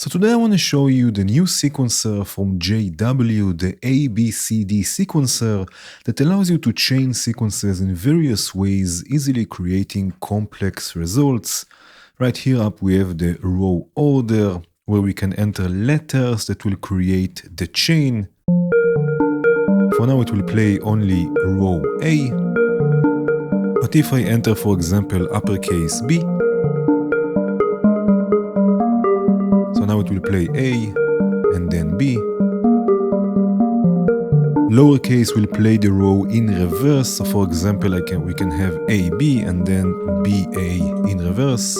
So today I want to show you the new sequencer from JW, the ABCD sequencer, that allows you to chain sequences in various ways, easily creating complex results. Right here up we have the row order, where we can enter letters that will create the chain. For now it will play only row A, but if I enter, for example, uppercase B, so now it will play A and then B. Lowercase will play the row in reverse. So for example, we can have AB and then BA in reverse.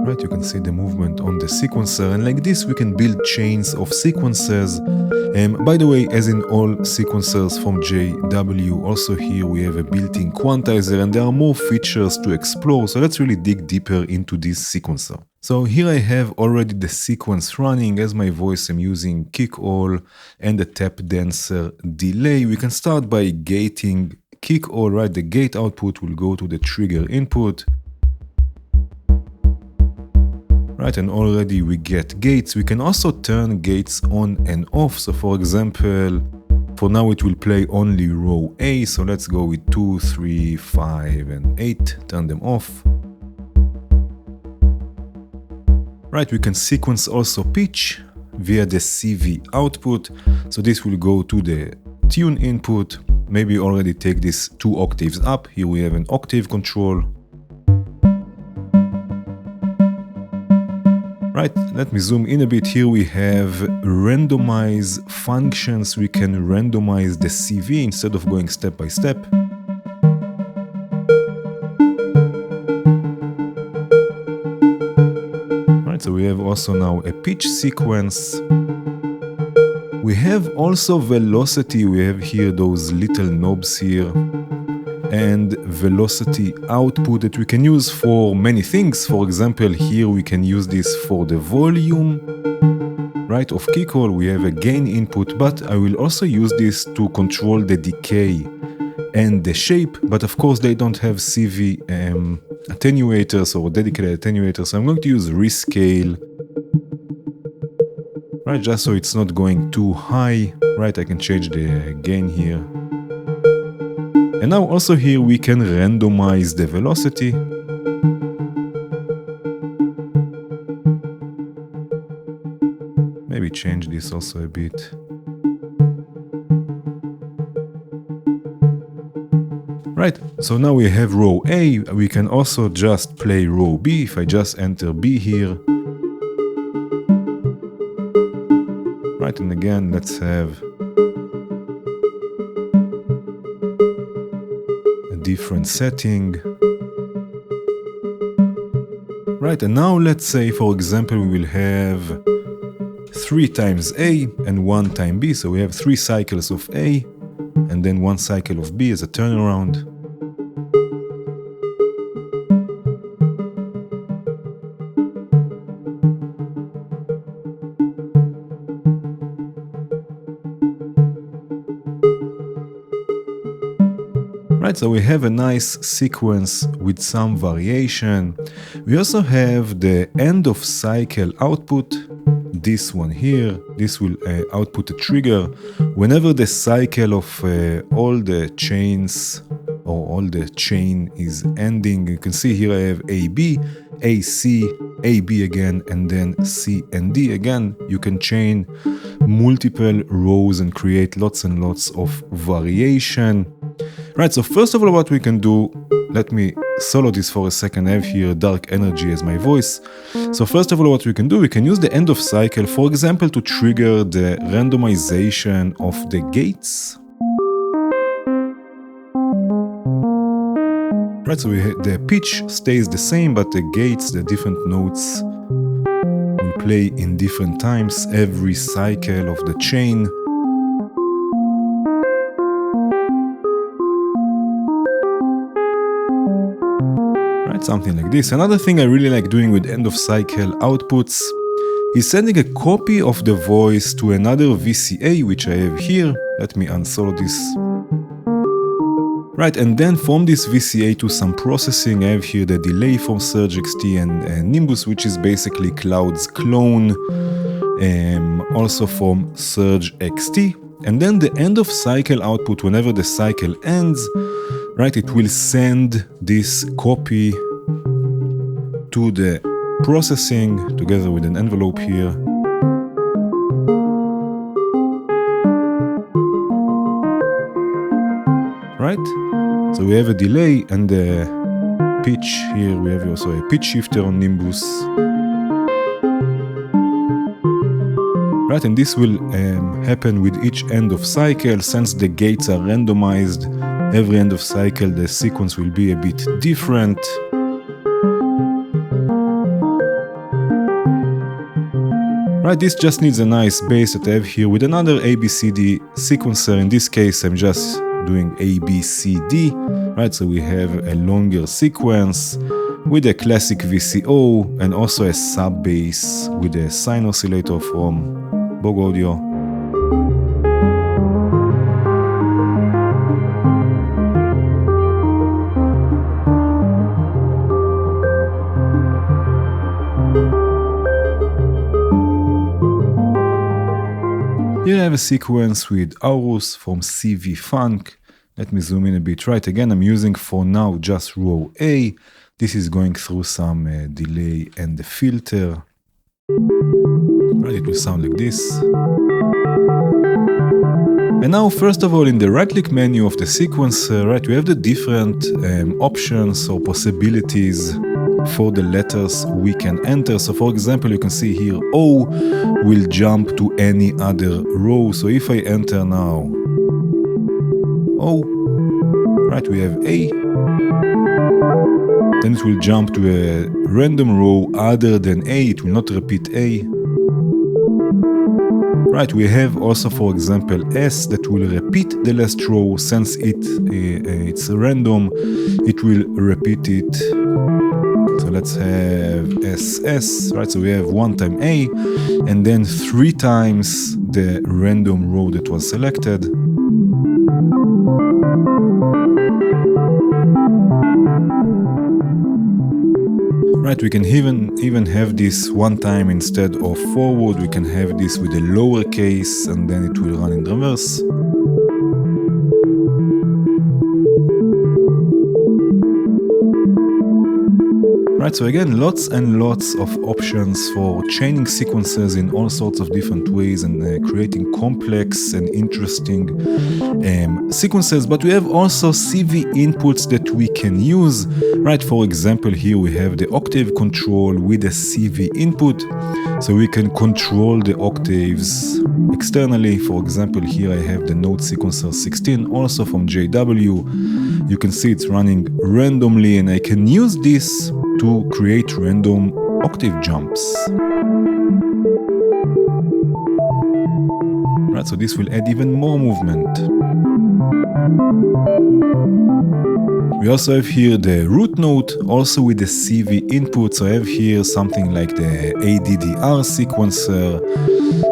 Right, you can see the movement on the sequencer, and like this we can build chains of sequences. By the way, as in all sequencers from JW, also here we have a built-in quantizer, and there are more features to explore, so let's really dig deeper into this sequencer. So here I have already the sequence running. As my voice, I'm using kick all and the tap dancer delay. We can start by gating kick all, right? The gate output will go to the trigger input. Right, and already we get gates. We can also turn gates on and off. So for example, for now it will play only row A. So let's go with 2, 3, 5, and 8. Turn them off. Right, we can sequence also pitch via the CV output. So this will go to the tune input. Maybe already take this 2 octaves up. Here we have an octave control. Right, let me zoom in a bit. Here we have randomize functions. We can randomize the CV instead of going step by step. Right, so we have also now a pitch sequence. We have also velocity. We have here those little knobs here, and velocity output that we can use for many things. For example, here we can use this for the volume, right, of kick all. We have a gain input, but I will also use this to control the decay and the shape, but of course they don't have CV attenuators or dedicated attenuators, so I'm going to use rescale, right, just so it's not going too high. Right, I can change the gain here. And now also here we can randomize the velocity. Maybe change this also a bit. Right, so now we have row A. We can also just play row B. If I just enter B here. Right, and again, let's have different setting. Right, and now let's say, for example, we will have 3 times A and 1 time B. So we have 3 cycles of A and then 1 cycle of B as a turnaround. Right, so we have a nice sequence with some variation. We also have the end of cycle output, this one here. This will output a trigger whenever the cycle of all the chains or all the chain is ending. You can see here I have AB, AC, AB again, and then C and D again. You can chain multiple rows and create lots and lots of variation. Right, so first of all, what we can do, let me solo this for a second. I have here dark energy as my voice. So first of all, what we can do, we can use the end of cycle, for example, to trigger the randomization of the gates. Right, so the pitch stays the same, but the gates, the different notes, will play in different times every cycle of the chain. Something like this. Another thing I really like doing with end of cycle outputs is sending a copy of the voice to another VCA, which I have here. Let me unsolo this. Right, and then from this VCA to some processing, I have here the delay from Surge XT and Nimbus, which is basically Cloud's clone, also from Surge XT. And then the end of cycle output, whenever the cycle ends, right, it will send this copy to the processing together with an envelope here. Right? So we have a delay and the pitch here. We have also a pitch shifter on Nimbus. Right, and this will happen with each end of cycle. Since the gates are randomized, every end of cycle the sequence will be a bit different. Right, this just needs a nice base that I have here with another ABCD sequencer. In this case, I'm just doing ABCD. Right, so we have a longer sequence with a classic VCO and also a sub bass with a sine oscillator from Bog Audio. Here I have a sequence with Aurus from CV Funk. Let me zoom in a bit. Right, again, I'm using for now just row A. This is going through some delay and the filter. Right, it will sound like this. And now, first of all, in the right-click menu of the sequencer, right, we have the different options or possibilities for the letters we can enter. So for example, you can see here O will jump to any other row. So if I enter now O, right, we have A, then it will jump to a random row other than A, it will not repeat A. Right, we have also, for example, S that will repeat the last row. Since it's random, it will repeat it. So let's have SS, right? So we have 1 time A and then 3 times the random row that was selected. Right, we can even have this 1 time instead of forward. We can have this with a lowercase and then it will run in reverse. Right, so again, lots and lots of options for chaining sequences in all sorts of different ways and creating complex and interesting sequences. But we have also CV inputs that we can use. Right, for example, here we have the octave control with a CV input. So we can control the octaves externally. For example, here I have the note sequencer 16, also from JW. You can see it's running randomly and I can use this to create random octave jumps. Right, so this will add even more movement. We also have here the root note, also with the CV input. So I have here something like the ADDR sequencer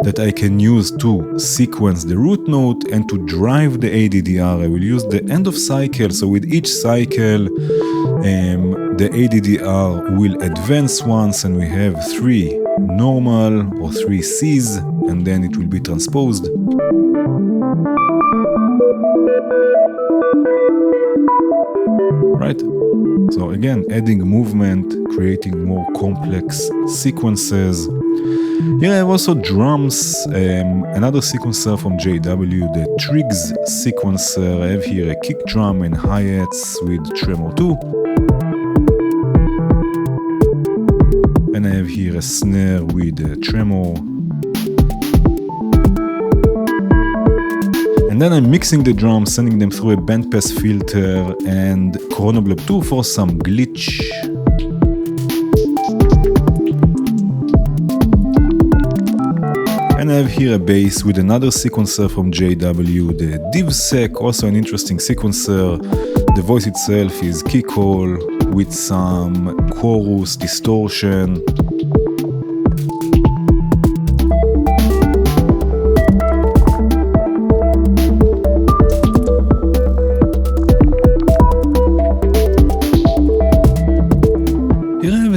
that I can use to sequence the root note and to drive the ADDR. I will use the end of cycle. So with each cycle, the ADDR will advance once and we have 3 normal or 3 Cs and then it will be transposed. Right? So again, adding movement, creating more complex sequences. Here I have also drums, another sequencer from JW, the Triggs sequencer. I have here a kick drum and hi-hats with tremor 2. And I have here a snare with a tremor. And then I'm mixing the drums, sending them through a bandpass filter and Chronoblob 2 for some glitch. And I have here a bass with another sequencer from JW, the DivSec, also an interesting sequencer. The voice itself is kickall with some chorus distortion.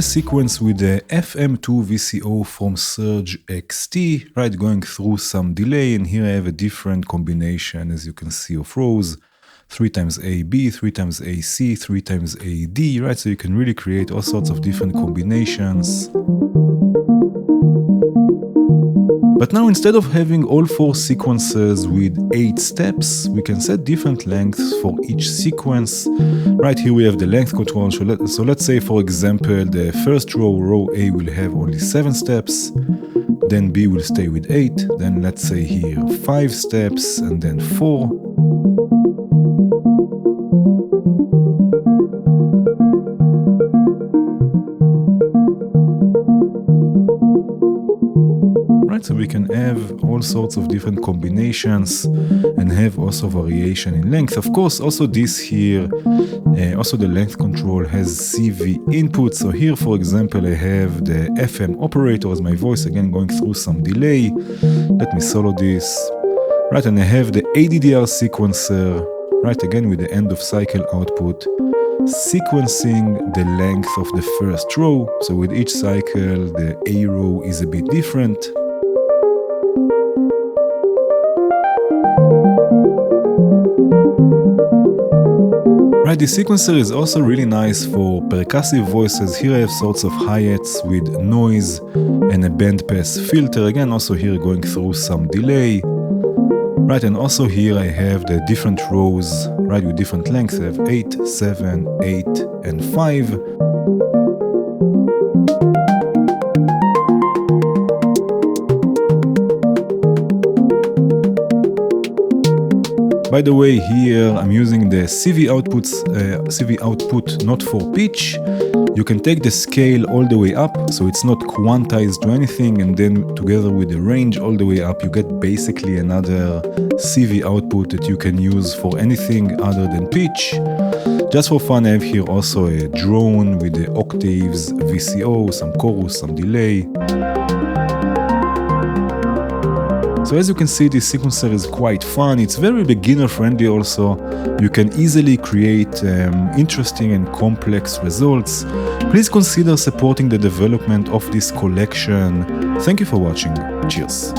sequence with the FM2 VCO from Surge XT, right, going through some delay, and here I have a different combination, as you can see, of rows, 3 times AB, 3 times AC, 3 times AD, right, so you can really create all sorts of different combinations. But now instead of having all 4 sequences with 8 steps, we can set different lengths for each sequence. Right here we have the length control, so let's say for example the first row A will have only 7 steps, then B will stay with 8, then let's say here 5 steps and then 4. So we can have all sorts of different combinations and have also variation in length. Of course, also this here, also the length control has CV input. So here, for example, I have the FM operator as my voice, again going through some delay. Let me solo this. Right, and I have the ADDR sequencer, right, again with the end of cycle output, sequencing the length of the first row. So with each cycle, the A row is a bit different. Right, the sequencer is also really nice for percussive voices. Here I have sorts of hi-hats with noise and a bandpass filter. Again, also here going through some delay. Right, and also here I have the different rows, right, with different lengths. I have 8, 7, 8, and 5. By the way, here I'm using the CV output not for pitch. You can take the scale all the way up, so it's not quantized to anything, and then together with the range all the way up, you get basically another CV output that you can use for anything other than pitch. Just for fun, I have here also a drone with the octaves, VCO, some chorus, some delay. So as you can see, this sequencer is quite fun. It's very beginner friendly also. You can easily create interesting and complex results. Please consider supporting the development of this collection. Thank you for watching. Cheers.